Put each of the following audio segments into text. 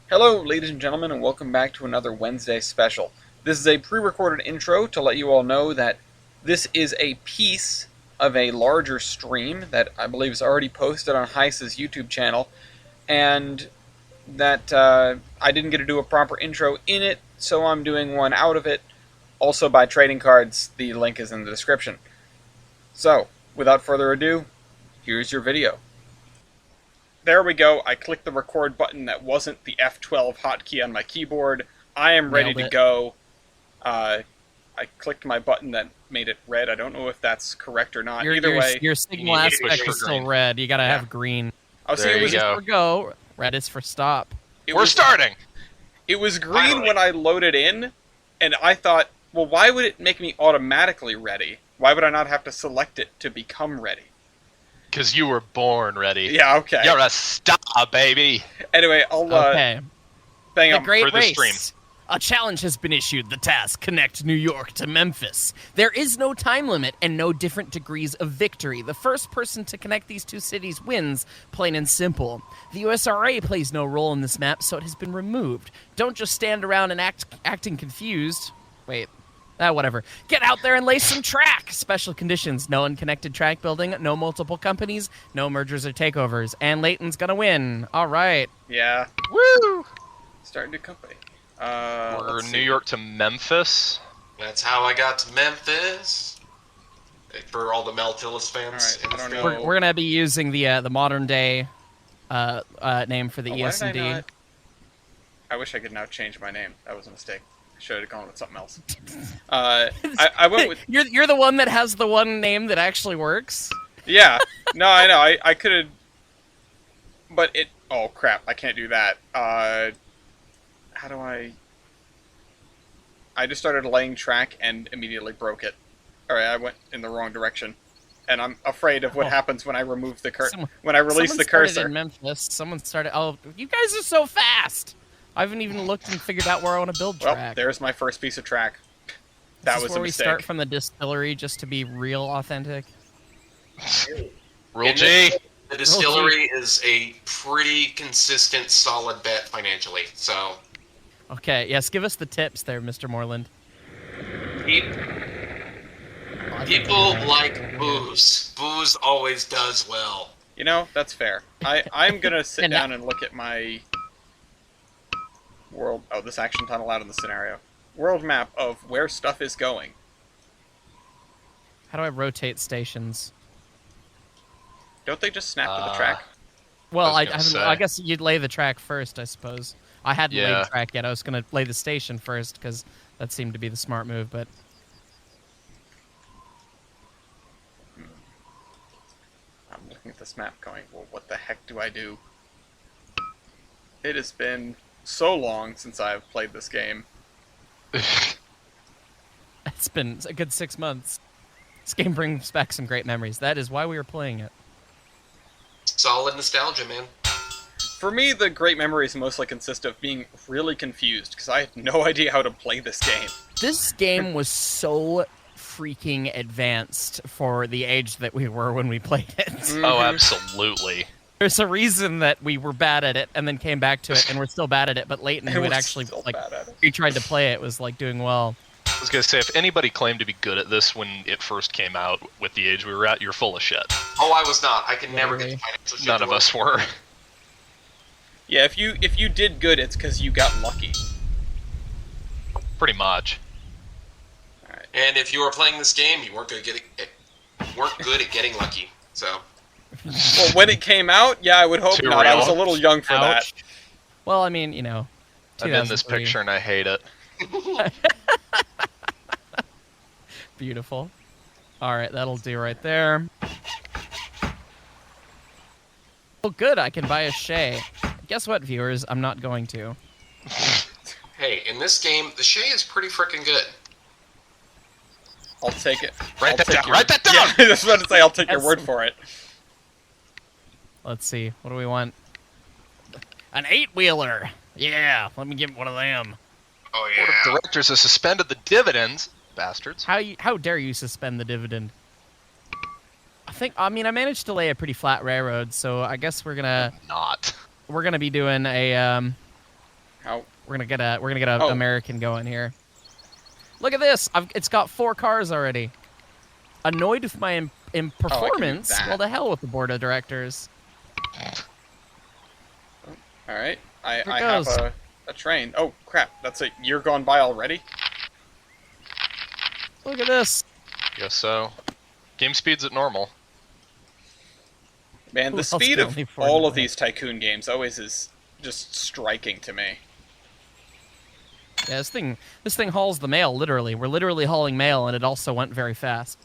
Hello, ladies and gentlemen, and welcome back to another Wednesday special. This is a pre-recorded intro to let you all know that this is a piece of a larger stream that I believe is already posted on Hyce's YouTube channel, and that I didn't get to do a proper intro in it, so I'm doing one out of it, also by trading cards. The link is in the description. So, without further ado, here's your video. There we go. I clicked the record button that wasn't the F12 hotkey on my keyboard. I am ready to go. I clicked my button that made it red. I don't know if that's correct or not. Either way, your signal aspect is still red. You gotta have green. Oh, see, it was for go. Red is for stop. We're starting. It was green when I loaded in, and I thought, well, why would it make me automatically ready? Why would I not have to select it to become ready? Because you were born ready. Yeah, okay. You're a star, baby. Anyway, I'll bang the on Great for the Race. stream. A challenge has been issued. The task: connect New York to Memphis. There is no time limit and no different degrees of victory. The first person to connect these two cities wins, plain and simple. The USRA plays no role in this map, so it has been removed. Don't just stand around and acting confused. Wait. Whatever. Get out there and lay some track! Special conditions: no unconnected track building, no multiple companies, no mergers or takeovers. And Layton's gonna win. All right. Yeah. Woo! Start a new company. We're New York to Memphis. That's how I got to Memphis. For all the Mel Tillis fans. All right, I don't know. We're gonna be using the modern day name for the why did ES&D. I wish I could now change my name. That was a mistake. I should have gone with something else. I went with... You're the one that has the one name that actually works? Yeah. No, I know. I could have... But it... Oh, crap. I can't do that. How do I... I just started laying track and immediately broke it. Alright, I went in the wrong direction. And I'm afraid of what happens when I remove the when I release the cursor. In Memphis. Someone started... Oh, you guys are so fast! I haven't even looked and figured out where I want to build track. Well, there's my first piece of track. That was a mistake. We start from the distillery just to be real authentic. Rule G. The distillery is a pretty consistent, solid bet financially. So, okay, yes, give us the tips there, Mr. Moreland. People like booze. Booze always does well. You know, that's fair. I'm gonna sit down and look at my world. Oh, this action's not allowed in the scenario. World map of where stuff is going. How do I rotate stations? Don't they just snap to the track? Well, I guess you'd lay the track first, I suppose. I hadn't laid the track yet. I was going to lay the station first because that seemed to be the smart move, but... I'm looking at this map going, well, what the heck do I do? It has been so long since I've played this game. It's been a good 6 months. This game brings back some great memories. That is why we were playing it. Solid nostalgia, man. For me, the great memories mostly consist of being really confused, because I had no idea how to play this game. This game was so freaking advanced for the age that we were when we played it. Mm-hmm. Oh, absolutely. There's a reason that we were bad at it and then came back to it and we're still bad at it, but Layton, who had actually tried to play it, was like doing well. I was going to say, if anybody claimed to be good at this when it first came out with the age we were at, you're full of shit. Oh, I was not. I could never get the financial shit. None of us were. Yeah, if you did good, it's because you got lucky. Pretty much. Alright. And if you were playing this game, you weren't good at getting lucky. So. Well, when it came out, yeah, I would hope not. Real. I was a little young for that. Well, I mean, you know, I'm in this picture and I hate it. Beautiful. Alright, that'll do right there. Oh, good, I can buy a Shay. Guess what, viewers? I'm not going to. Hey, in this game, the Shay is pretty freaking good. I'll take it. Write that down! Write that down! Yeah, I was about to say, I'll take your word for it. Let's see, what do we want? An 8-wheeler! Yeah, let me get one of them. Oh, Board yeah. of Directors has suspended the dividends. Bastards. How dare you suspend the dividend? I managed to lay a pretty flat railroad, so I guess we're gonna be doing a How? We're gonna get a Oh. American going here. Look at this! It's got 4 cars already. Annoyed with my performance? that. Well, to hell with the board of directors. All right. I Here have goes. a train. Oh crap! That's a year gone by already. Look at this. Guess so. Game speed's at normal. Man, Who the else speed can of only afford all to of play? these Tycoon games always is just striking to me. Yeah, this thing hauls the mail, literally. We're literally hauling mail, and it also went very fast.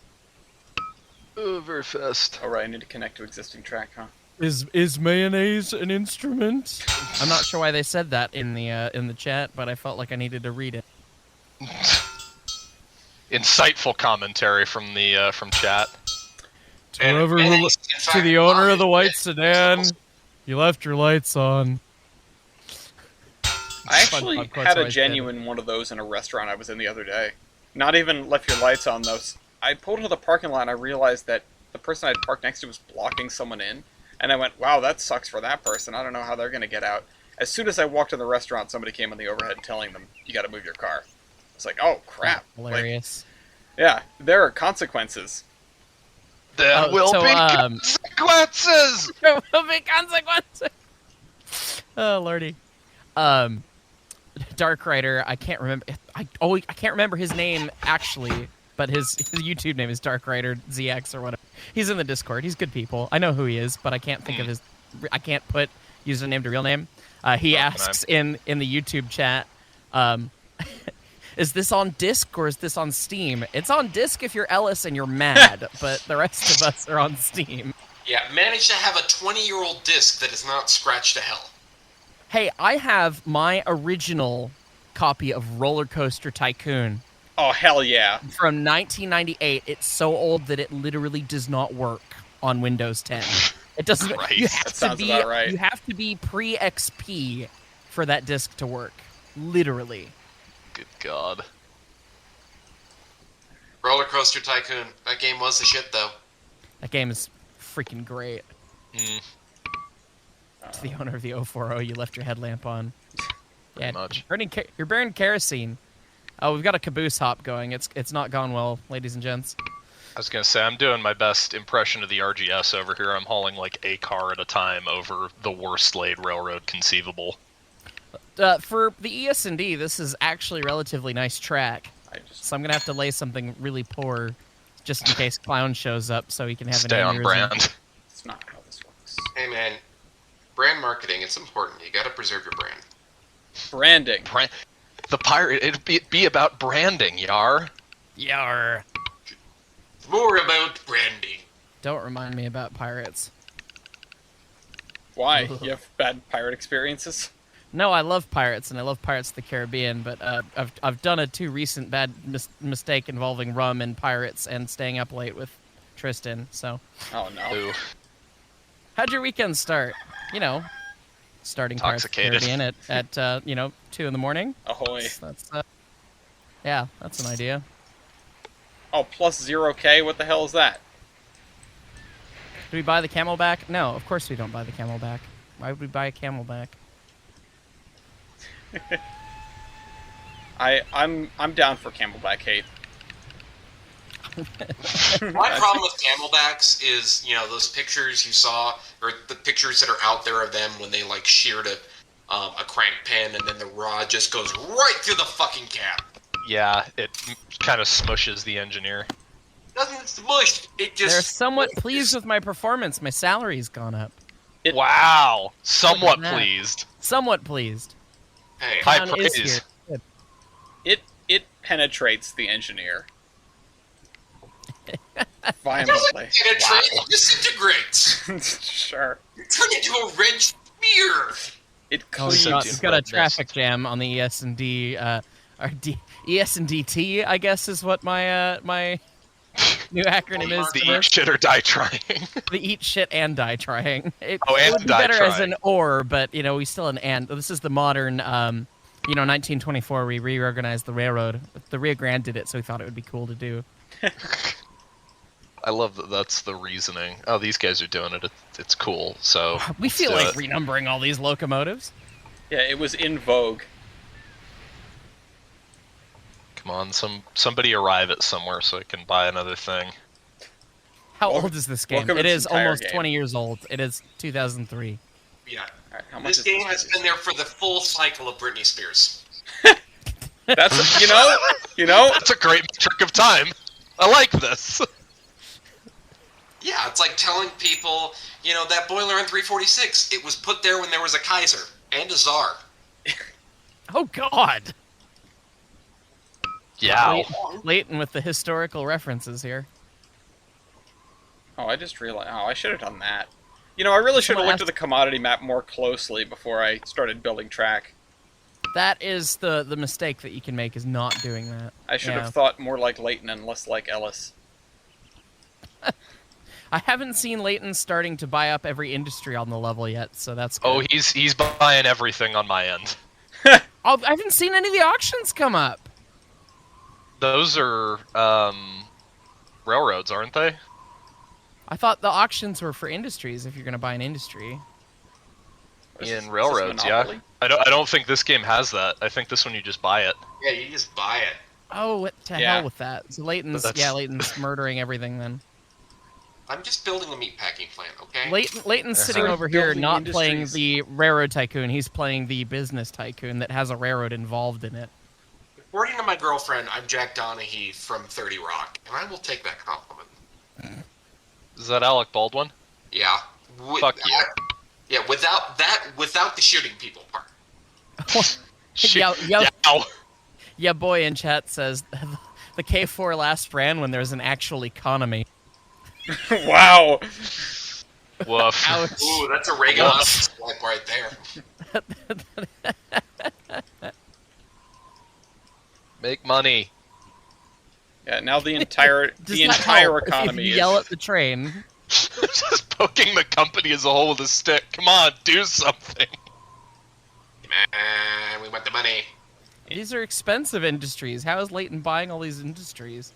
Very fast. Oh right, I need to connect to existing track, huh? Is mayonnaise an instrument? I'm not sure why they said that in the chat, but I felt like I needed to read it. Insightful commentary from the from chat. To the owner of the white sedan, you left your lights on. I Fun actually quotes had a always good. genuine one of those in a restaurant I was in the other day. Not even left your lights on, though. I pulled into the parking lot and I realized that the person I'd parked next to was blocking someone in. And I went, wow, that sucks for that person. I don't know how they're going to get out. As soon as I walked in the restaurant, somebody came on the overhead telling them, you got to move your car. It's like, oh, crap. Hilarious. Like, yeah, there are consequences. There will be consequences! There will be consequences! Oh, lordy. Dark Rider, I can't remember. I can't remember his name actually, but his YouTube name is Dark Rider ZX or whatever. He's in the Discord. He's good people. I know who he is, but I can't think of his. I can't put username to real name. He asks in the YouTube chat, is this on disc or is this on Steam? It's on disc if you're Ellis and you're mad, but the rest of us are on Steam. Yeah, manage to have a 20-year-old disc that is not scratched to hell. Hey, I have my original copy of Roller Coaster Tycoon Oh, hell yeah. from 1998. It's so old that it literally does not work on Windows 10. It doesn't. Christ. You That have to sounds be. about right. You have to be pre-XP for that disc to work. Literally. Good God. Roller Coaster Tycoon. That game was the shit, though. That game is freaking great. To the owner of the 040, you left your headlamp on. Yeah, much. You're burning kerosene. Oh, we've got a caboose hop going. It's not gone well, ladies and gents. I was gonna say, I'm doing my best impression of the RGS over here. I'm hauling like a car at a time over the worst laid railroad conceivable. For the ES&D, this is actually a relatively nice track. So I'm gonna have to lay something really poor, just in case Clown shows up, so he can have Stay an on aneurysm. brand. It's not how this works. Hey, man. Brand marketing, it's important. You gotta preserve your brand. Branding. The pirate, it'd be about branding, Yar. Yar. More about branding. Don't remind me about pirates. Why? You have bad pirate experiences? No, I love pirates, and I love Pirates of the Caribbean, but I've done a 2 recent bad mistake involving rum and pirates and staying up late with Tristan, so... Oh, no. Ooh. How'd your weekend start? You know, starting Pirates of the Intoxicated. Caribbean at 2 in the morning. Ahoy. That's yeah, that's an idea. Oh, plus 0K? What the hell is that? Do we buy the Camelback? No, of course we don't buy the Camelback. Why would we buy a Camelback? I'm down for Camelback hate. My problem with camelbacks is, you know, those pictures you saw, or the pictures that are out there of them when they, like, sheared a crank pin and then the rod just goes right through the fucking cab. Yeah, it kind of smushes the engineer. Doesn't smush, it just... They're somewhat pleased with my performance. My salary's gone up. Wow! Somewhat Look at that. pleased. Somewhat pleased. Hey, High Clown is praise. here. Good. It penetrates the engineer. it doesn't Violently. penetrate, it disintegrates. Sure. You turn into a wrench spear. It Oh, cleans. we've got a traffic jam on the ES&D, ES&DT, I guess is what my my new acronym is. The eat shit or die trying. The eat shit and die trying. It And would be die better as trying. an or, but you know we still an and. This is the modern, 1924. We reorganized the railroad. The Rio Grande did it, so we thought it would be cool to do. I love that that's the reasoning. Oh, these guys are doing it. It's cool, so... We feel do like it. renumbering all these locomotives. Yeah, it was in vogue. Come on, somebody arrive at somewhere so I can buy another thing. How old is this game? welcome It to is this entire almost game. 20 years old. It is 2003. Yeah. Alright, how much This is game this? has been there for the full cycle of Britney Spears. That's you know. That's a great metric of time. I like this. Yeah, it's like telling people, that boiler on 346, it was put there when there was a Kaiser and a Tsar. Oh, God. Yeah. Layton with the historical references here. Oh, I just realized. Oh, I should have done that. I really should have looked at the commodity map more closely before I started building track. That is the mistake that you can make, is not doing that. I should have thought more like Layton and less like Ellis. I haven't seen Layton starting to buy up every industry on the level yet, so that's good. Oh, he's buying everything on my end. I haven't seen any of the auctions come up. Those are railroads, aren't they? I thought the auctions were for industries, if you're going to buy an industry. In railroads, yeah. Monopoly? I don't think this game has that. I think this one you just buy it. Yeah, you just buy it. Oh, what to hell with that? So Layton's murdering everything then. I'm just building a meatpacking plant, okay? Layton's sitting Sorry, over here building not playing industries. the Railroad Tycoon. He's playing the Business Tycoon that has a railroad involved in it. According to my girlfriend, I'm Jack Donaghy from 30 Rock, and I will take that compliment. Is that Alec Baldwin? Yeah. Fuck you. Yeah, without the shooting people part. Yeah, boy in chat says the K4 last ran when there was an actual economy. Wow. Woof. Ouch. Ooh, that's a Reaganomics swipe right there. Make money. Yeah, now the entire economy if you is. yell at the train. Just poking the company as a whole with a stick. Come on, do something. Man, we want the money. These are expensive industries. How is Layton buying all these industries?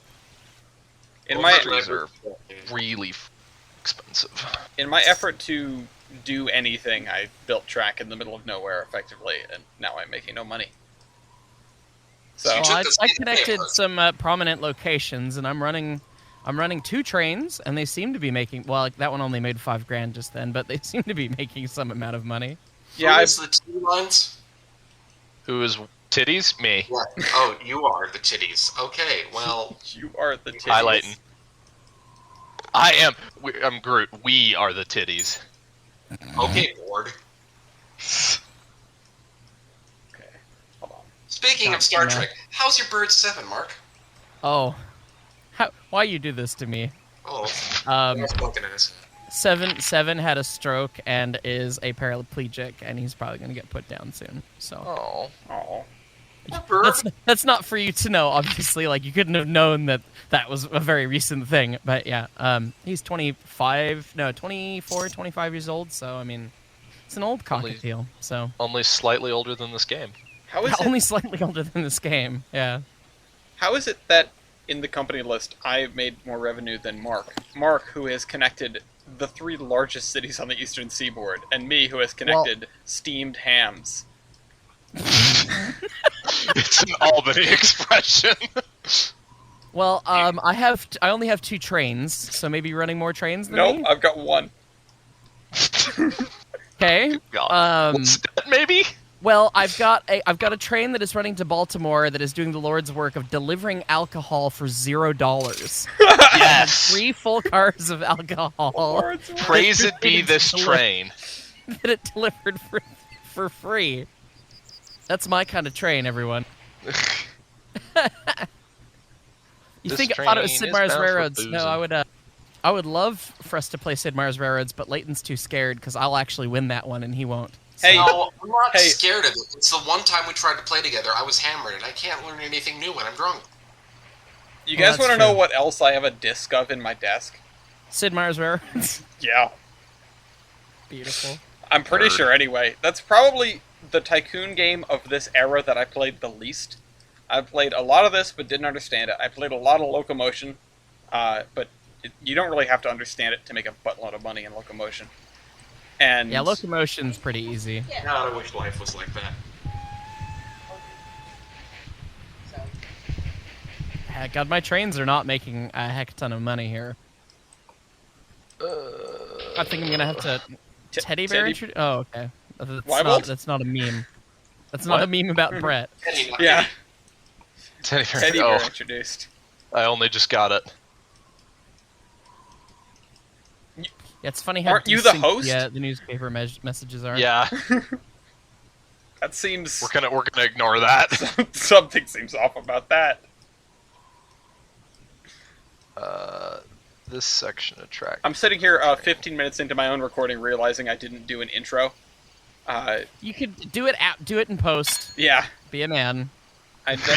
In my Industries are really expensive. in my effort to do anything, I built track in the middle of nowhere effectively, and now I'm making no money. So You Well, took I the connected paper. some prominent locations, and I'm running 2 trains, and they seem to be making. Well, like, that one only made $5,000 just then, but they seem to be making some amount of money. yeah, Who is the T lines? Who is titties? Me. What? Oh, you are the titties. Okay, well, you are the titties. Hi, Layton. I am. I'm Groot. We are the titties. okay, board. Okay, hold on. Speaking of Star Trek, how's your Bird 7, Mark? Oh, why you do this to me? Oh, Um, that's fucking ass. Seven had a stroke and is a paraplegic, and he's probably going to get put down soon. So Oh. Oh, that's not for you to know, obviously. Like, you couldn't have known that was a very recent thing. But yeah, he's 24, 25 years old. So I mean, it's an old cockatiel. So Only slightly older than this game. how is only it? slightly older than this game. Yeah. How is it that in the company list I made more revenue than Mark? Mark, who has connected the 3 largest cities on the eastern seaboard, and me, who has connected steamed hams. It's an Albany expression. Well, I only have 2 trains, so maybe you're running more trains than Nope, me. I've got 1. Okay. What's that, maybe? Well, I've got a train that is running to Baltimore that is doing the Lord's work of delivering alcohol for $0. Yes. 3 full cars of alcohol Praise it be this train. that it delivered for free. That's my kind of train, everyone. You This think I thought it was train Sid is Meier's bound for Railroads? No, boozing. I would love for us to play Sid Meier's Railroads, but Layton's too scared because I'll actually win that one and he won't. Hey, No, I'm not Hey. scared of it. It's the one time we tried to play together, I was hammered, and I can't learn anything new when I'm drunk. you Well, guys that's want to know true. what else I have a disc of in my desk? Sid Meier's Railroads. Yeah. Beautiful. I'm pretty Nerd. sure anyway. That's probably the Tycoon game of this era that I played the least. I played a lot of this, but didn't understand it. I played a lot of Locomotion, but you don't really have to understand it to make a buttload of money in Locomotion. And Yeah, Locomotion's pretty easy. God, I wish life was like that. Yeah, God, my trains are not making a heck ton of money here. I think I'm gonna have to teddy bear. Oh, okay. That's not a meme. That's not a meme about Brett. Yeah. Teddy bear introduced. I only just got it. Yeah, it's funny how Aren't you the host? Yeah, the newspaper messages are. Yeah. That seems. We're gonna ignore that. Something seems off about that. This section of track. I'm sitting here 15 minutes into my own recording, realizing I didn't do an intro. You could do it in post. Yeah. Be a man.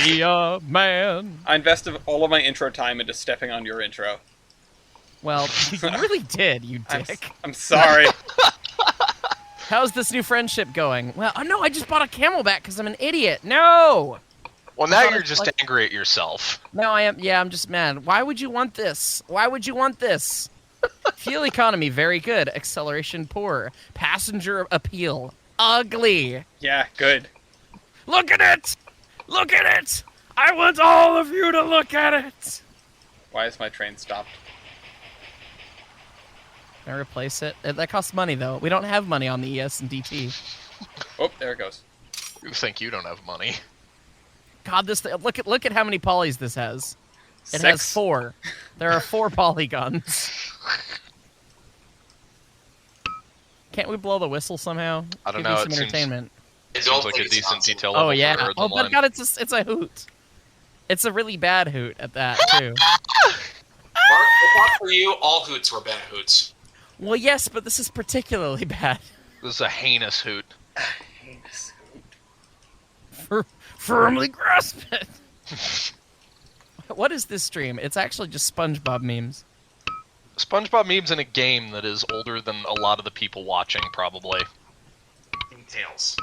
Be a man. I invested all of my intro time into stepping on your intro. Well, you really did, you dick. I'm sorry. How's this new friendship going? Well, oh no, I just bought a Camelback because I'm an idiot. No! Well, now you're just angry at yourself. No, I am. Yeah, I'm just mad. Why would you want this? Why would you want this? Fuel economy, very good. Acceleration, poor. Passenger appeal, ugly. Yeah, good. Look at it! Look at it! I want all of you to look at it! Why is my train stopped? Can I replace it? That costs money, though. We don't have money on the ES and DT. Oh, there it goes. You think you don't have money? God, this look at how many polys this has. It 6. has 4. There are 4 polygons. Can't we blow the whistle somehow? I don't Give know. Me some entertainment. It seems like a decent detail level. Oh yeah. Oh, but line. God, it's a hoot. It's a really bad hoot at that too. Mark, it's not for you. All hoots were bad hoots. Well, yes, but this is particularly bad. This is a heinous hoot. Heinous hoot. Firmly grasp it. What is this stream? It's actually just SpongeBob memes. SpongeBob memes in a game that is older than a lot of the people watching, probably. Details.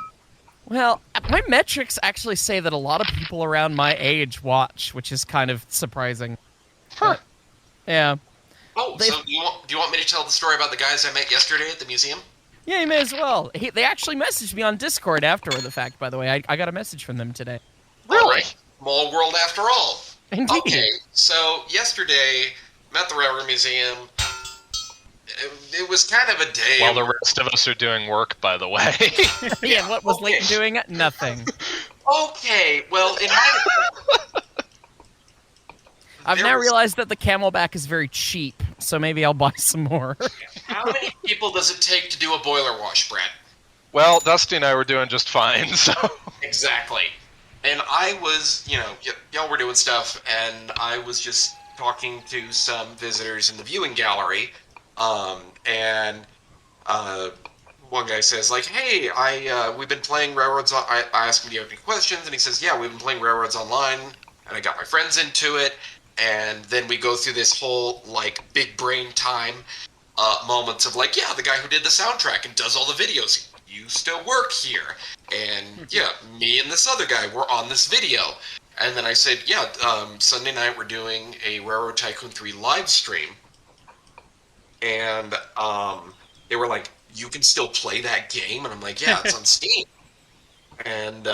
Well, my metrics actually say that a lot of people around my age watch, which is kind of surprising. Huh. Yeah. Oh, so do you want me to tell the story about the guys I met yesterday at the museum? Yeah, you may as well. They actually messaged me on Discord after the fact, by the way. I got a message from them today. Really? Small world after all. Indeed. Okay, so yesterday, I'm at the Railroad Museum. It was kind of a day. While the rest of us are doing work, by the way. Yeah, and what was Layton doing? Nothing. Okay, well, in my I've now realized that the Camelback is very cheap, so maybe I'll buy some more. How many people does it take to do a boiler wash, Brett? Well, Dusty and I were doing just fine, so... Exactly. And I was, y'all were doing stuff, and I was just talking to some visitors in the viewing gallery, and one guy says, like, hey, we've been playing Railroads I asked him, do you have any questions? And he says, yeah, we've been playing Railroads Online, and I got my friends into it, and then we go through this whole, like, big brain time moments of, like, yeah, the guy who did the soundtrack and does all the videos, you still work here. And, yeah, me and this other guy were on this video. And then I said, yeah, Sunday night we're doing a Railroad Tycoon 3 live stream. And they were like, you can still play that game? And I'm like, yeah, it's on Steam. And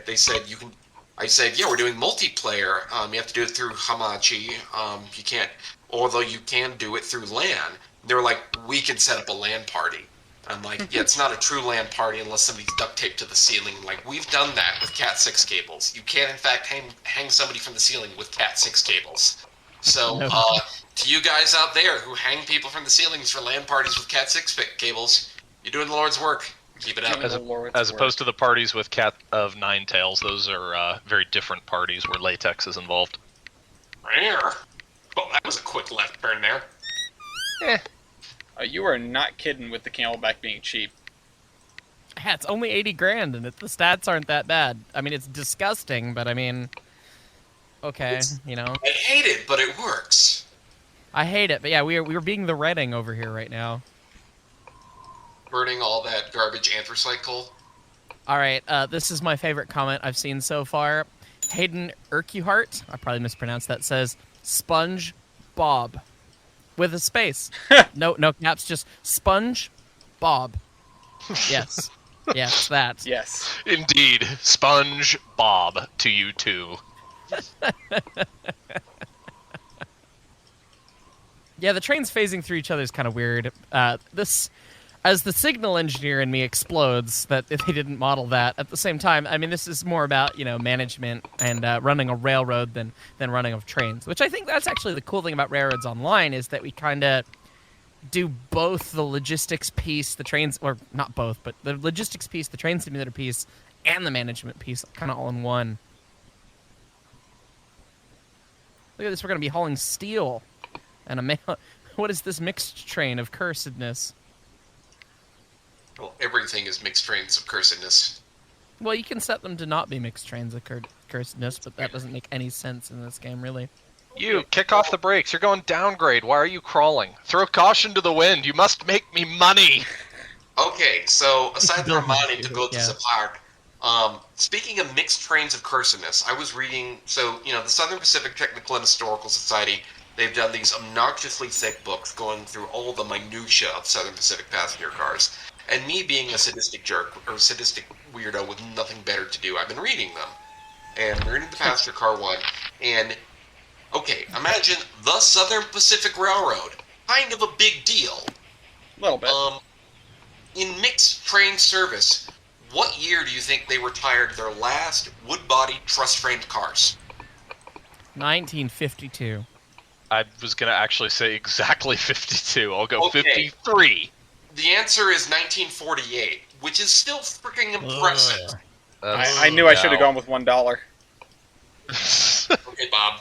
they said, you can... I said, yeah, we're doing multiplayer. You have to do it through Hamachi. You can't... Although you can do it through LAN. They were like, we can set up a LAN party. I'm like, yeah, it's not a true LAN party unless somebody's duct taped to the ceiling. Like, we've done that with Cat6 cables. You can, in fact, hang somebody from the ceiling with Cat6 cables. So, to you guys out there who hang people from the ceilings for LAN parties with Cat6 cables, you're doing the Lord's work. Keep it up. As opposed to the parties with Cat of Nine Tails, those are very different parties where latex is involved. Rare. Well, that was a quick left turn there. You are not kidding with the Camelback being cheap. Yeah, it's only 80 grand, and the stats aren't that bad. I mean, it's disgusting, but I mean, okay, I hate it, but it works. I hate it, but yeah, we were being the Redding over here right now. Burning all that garbage anthracite coal. All right, this is my favorite comment I've seen so far. Hayden Urquhart, I probably mispronounced that, says, Sponge Bob. With a space. No caps, just Sponge Bob. Yes. Yes, that. Yes. Indeed. Sponge Bob to you too. Yeah, the trains phasing through each other is kind of weird. As the signal engineer in me explodes that if they didn't model that at the same time. I mean, this is more about management and running a railroad than running of trains, which I think that's actually the cool thing about Railroads Online is that we kind of do both the logistics piece, the trains, or not both, but the logistics piece, the train simulator piece, and the management piece, kind of all in one. Look at this, we're going to be hauling steel. And what is this mixed train of cursedness? Well, everything is mixed trains of cursedness. Well, you can set them to not be mixed trains of cursedness, but that doesn't make any sense in this game, really. You, kick off the brakes. You're going downgrade. Why are you crawling? Throw caution to the wind. You must make me money. Okay, so aside from money to build Yeah. the supplier, speaking of mixed trains of cursedness, I was reading, the Southern Pacific Technical and Historical Society, they've done these obnoxiously thick books going through all the minutia of Southern Pacific passenger cars. And me being a sadistic jerk, or sadistic weirdo with nothing better to do, I've been reading them. And I'm reading the passenger car one, and okay, imagine the Southern Pacific Railroad. Kind of a big deal. A little bit. In mixed train service, what year do you think they retired their last wood-body truss-framed cars? 1952. I was going to actually say exactly 52. I'll go Okay. 53. The answer is 1948, which is still freaking impressive. I knew I should have gone with $1. Okay, Bob.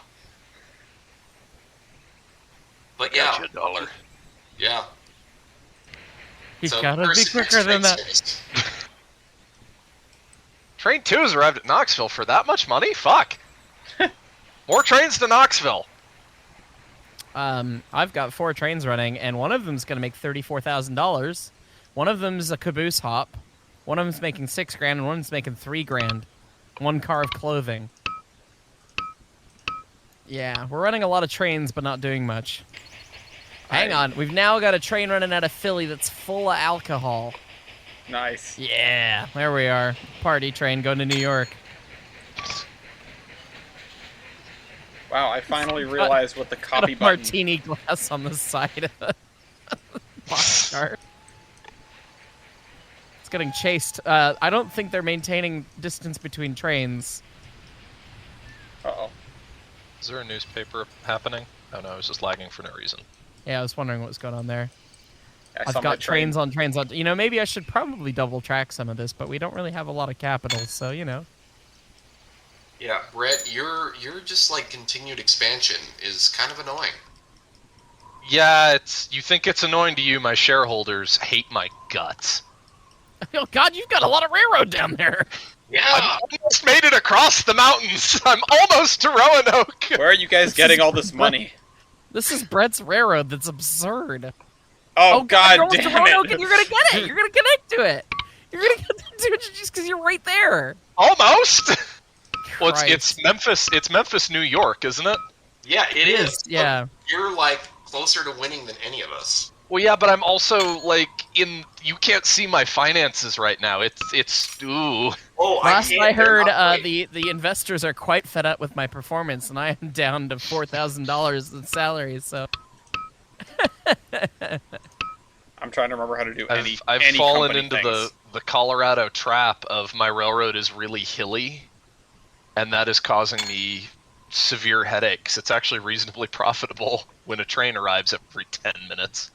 But yeah, Gotcha, $1. yeah. You So, gotta be mixed quicker than train that. service. Train 2 has arrived at Knoxville for that much money? Fuck. More trains to Knoxville. I've got 4 trains running, and one of them's gonna make $34,000. One of them's a caboose hop. One of them's making $6,000, and one's making $3,000. One car of clothing. Yeah, we're running a lot of trains, but not doing much. Hang on, we've now got a train running out of Philly that's full of alcohol. Nice. Yeah, there we are. Party train going to New York. Wow, I finally realized what the Got copy a button... martini glass on the side of the boxcar. It's getting chased. I don't think they're maintaining distance between trains. Uh-oh. Is there a newspaper happening? Oh no, I was just lagging for no reason. Yeah, I was wondering what was going on there. I saw I've my got train. trains on trains on. Maybe I should probably double track some of this, but we don't really have a lot of capital, so Yeah, Brett, your just like continued expansion is kind of annoying. Yeah, you think it's annoying to you, my shareholders hate my guts. Oh God, you've got a lot of railroad down there. Yeah. I almost made it across the mountains. I'm almost to Roanoke. Where are you guys getting all this money? This is Brett's railroad. That's absurd. Oh, God you're almost to damn Roanoke it. and you're gonna get it. You're gonna connect to it. You're gonna get to it just because you're right there. Almost. Well, Christ. it's Memphis. It's Memphis, New York, isn't it? Yeah, it is. Yeah. But you're like closer to winning than any of us. Well, yeah, but I'm also like in. You can't see my finances right now. It's ooh. Oh, Last can't. I They're heard, not great. the investors are quite fed up with my performance, and I am down to $4,000 in salary. So I'm trying to remember how to do any I've any fallen company into things. the Colorado trap of my railroad is really hilly, and that is causing me severe headaches. It's actually reasonably profitable when a train arrives every 10 minutes.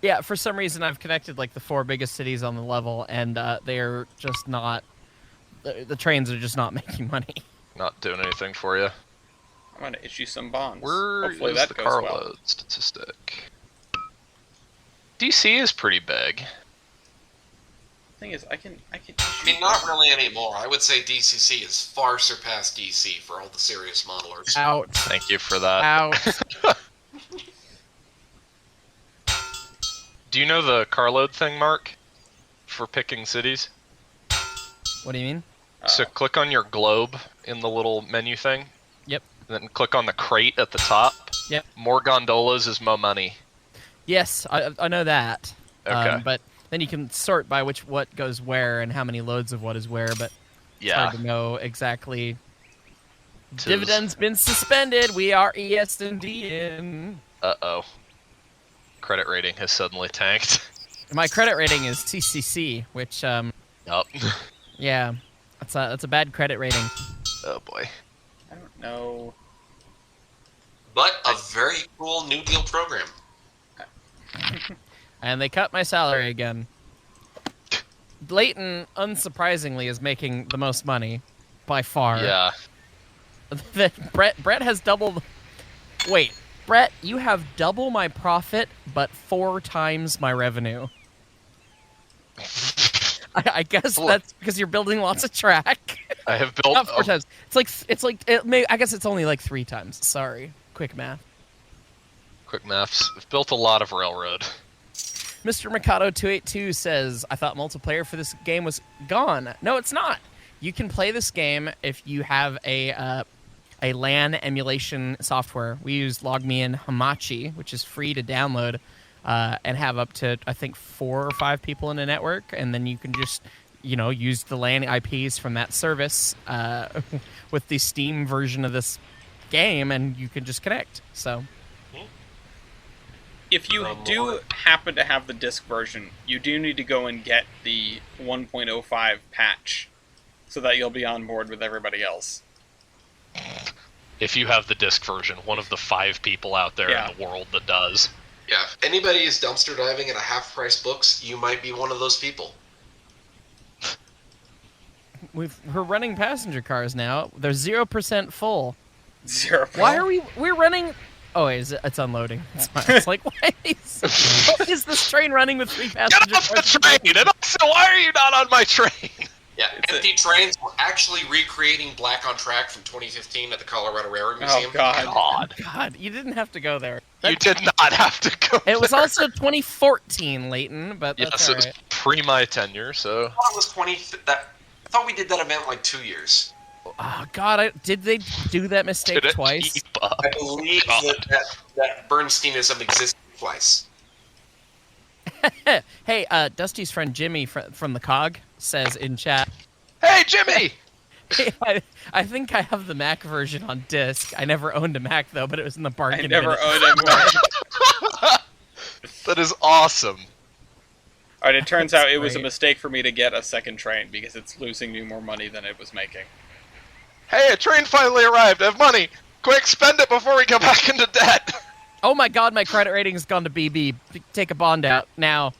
yeah, for some reason I've connected like the 4 biggest cities on the level, and they're just not. The trains are just not making money. Not doing anything for you. I'm gonna issue some bonds. Where Hopefully is that the goes carload well. statistic? DC is pretty big. Thing is, I can I mean, not really anymore. I would say DCC has far surpassed DC for all the serious modelers. Out. Thank you for that. Out. Do you know the carload thing, Mark? For picking cities? What do you mean? So click on your globe in the little menu thing. Yep. And then click on the crate at the top. Yep. More gondolas is more money. Yes, I know that. Okay. But then you can sort by what goes where and how many loads of what is where, but it's Yeah. hard to know exactly Dividends been suspended. We are ES&D. Uh-oh. Credit rating has suddenly tanked. My credit rating is CCC, which Yup. yeah, that's a bad credit rating. Oh boy. I don't know. But a very cool New Deal program. And they cut my salary again. Layton, unsurprisingly, is making the most money by far. Yeah. Brett has doubled. Wait, Brett, you have double my profit, but 4 times my revenue. I guess that's because you're building lots of track. I have built... Not 4 times. I guess it's only like 3 times. Sorry. Quick math. Quick maths. I've built a lot of railroad. Mr. Mikado282 says, I thought multiplayer for this game was gone. No, it's not. You can play this game if you have a LAN emulation software. We use LogMeIn Hamachi, which is free to download, and have up to, I think, 4 or 5 people in a network, and then you can just, use the LAN IPs from that service with the Steam version of this game, and you can just connect. So, If you do happen to have the disc version, you do need to go and get the 1.05 patch so that you'll be on board with everybody else. If you have the disc version, one of the 5 people out there in the world that does. Yeah, if anybody is dumpster diving at a half-price books, you might be one of those people. we're running passenger cars now. They're 0% full. 0%. Why are we're running... Oh, wait, it's unloading. It's like, why is this train running with 3 passengers? Get off the train! And also, why are you not on my train? Yeah, empty trains were actually recreating Black on Track from 2015 at the Colorado Railroad Museum. Oh, God, you didn't have to go there. You did not have to go It was there. also 2014, Layton, but that's Yes, all it was right. pre my tenure, so... I thought it was 20. I thought we did that event like 2 years. Oh, God, did they do that mistake Did it twice? keep up? I believe that Bernsteinism existed twice. Hey, Dusty's friend Jimmy from the COG says in chat, Hey, Jimmy! hey, I think I have the Mac version on disc. I never owned a Mac, though, but it was in the bargain I never bin. owned it. That is awesome. Alright, it turns out it was a great. mistake for me to get a second train because it's losing me more money than it was making. Hey, a train finally arrived. I have money. Quick, spend it before we go back into debt. Oh my God, my credit rating has gone to BB. Take a bond out now.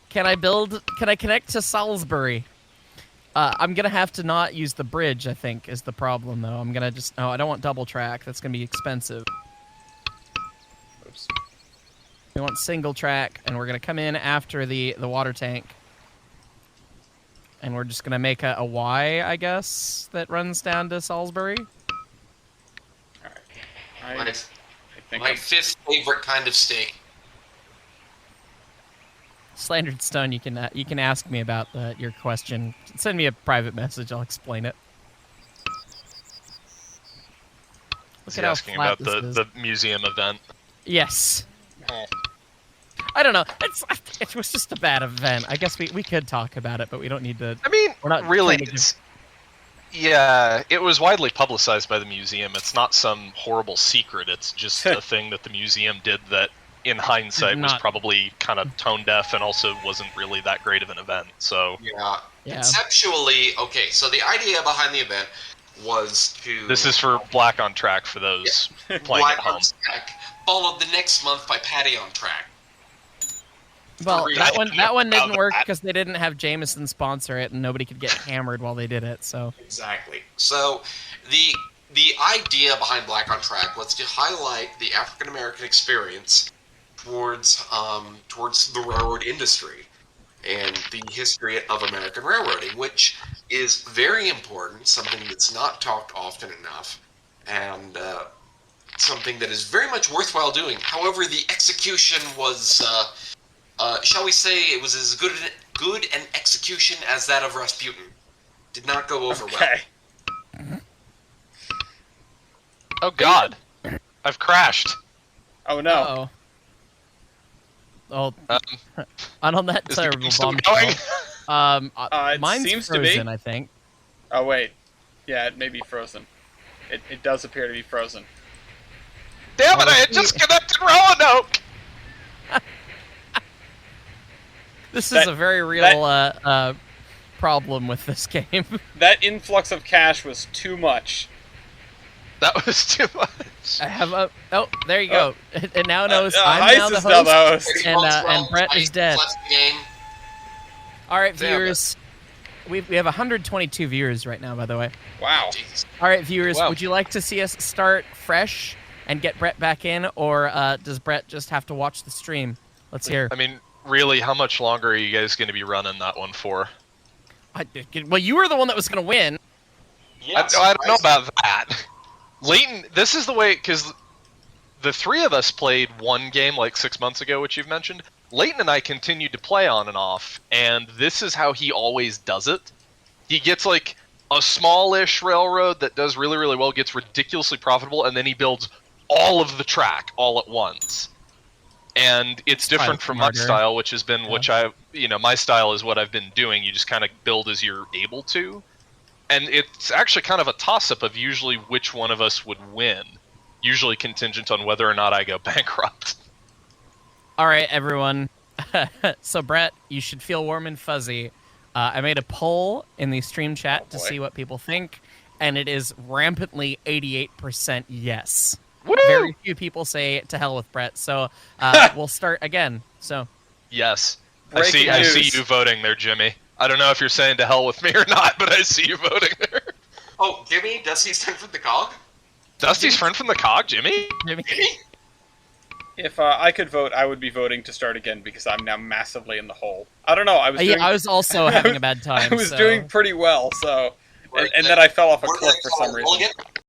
Can I connect to Salisbury? I'm gonna have to not use the bridge, I think, is the problem, though. I'm gonna just... Oh, I don't want double track. That's gonna be expensive. Oops. We want single track, and we're gonna come in after the water tank. And we're just gonna make a Y, I guess, that runs down to Salisbury. Alright. I think My I'm- 5th favorite kind of steak. Slandered Stone, you can ask me about your question. Send me a private message. I'll explain it. Is Look he at how asking flat about this is. the museum event? Yes. Oh. I don't know. It was just a bad event. I guess we could talk about it, but we don't need to. I mean, We're not really, trying to it's... Yeah, it was widely publicized by the museum. It's not some horrible secret. It's just a thing that the museum did that, in hindsight, was Not- probably kind of tone deaf and also wasn't really that great of an event. So Yeah. Yeah. Conceptually, okay, so the idea behind the event was to... this is for Black on Track for those playing Black at home. on Track, followed the next month by Patty on Track. Well, I that one didn't know didn't work that. because they didn't have Jameson sponsor it, and nobody could get hammered while they did it. So Exactly. So the idea behind Black on Track was to highlight the African American experience towards the railroad industry and the history of American railroading, which is very important, something that's not talked often enough, and something that is very much worthwhile doing. However, the execution was, shall we say, it was as good an execution as that of Rasputin. Did not go over well. Okay. Oh God, I've crashed. Oh no. Uh-oh. Oh, and on that Is the terrible game still bombshell, going? It mine's seems to be. frozen, I think. Oh, wait. Yeah, it may be frozen. It does appear to be frozen. Damn it! I had just connected Roanoke. This is a very real problem with this game. That influx of cash was too much. That was too much. I have a... Oh, there you go. It now knows I'm Hyce now the is now the host, host. and Brett is dead. Left the game. All right, Damn viewers. We have 122 viewers right now, by the way. Wow. Jesus. All right, viewers, Wow. would you like to see us start fresh and get Brett back in, or does Brett just have to watch the stream? Let's hear. I mean, really, how much longer are you guys going to be running that one for? Well, you were the one that was going to win. Yeah, I don't know about that. Layton, this is the way, because the three of us played one game like 6 months ago, which you've mentioned. Layton and I continued to play on and off, and this is how he always does it. He gets like a smallish railroad that does really, really well, gets ridiculously profitable, and then he builds all of the track all at once. And it's different from my style, which has been, my style is what I've been doing. You just kind of build as you're able to. And it's actually kind of a toss-up of usually which one of us would win. Usually contingent on whether or not I go bankrupt. All right, everyone. So, Brett, you should feel warm and fuzzy. I made a poll in the stream chat to see what people think, and it is rampantly 88% yes. Woo! Very few people say to hell with Brett, so we'll start again. So, Yes. Breaking I news. see you voting there, Jimmy. I don't know if you're saying to hell with me or not, but I see you voting there. Oh, Jimmy, Dusty's friend from the cog? Dusty's friend from the cog, Jimmy? Jimmy. If I could vote, I would be voting to start again because I'm now massively in the hole. I don't know. I was doing, I was also having a bad time. I was so. doing pretty well, so and then I fell off a What do cliff they for call some it? reason. Mulligan?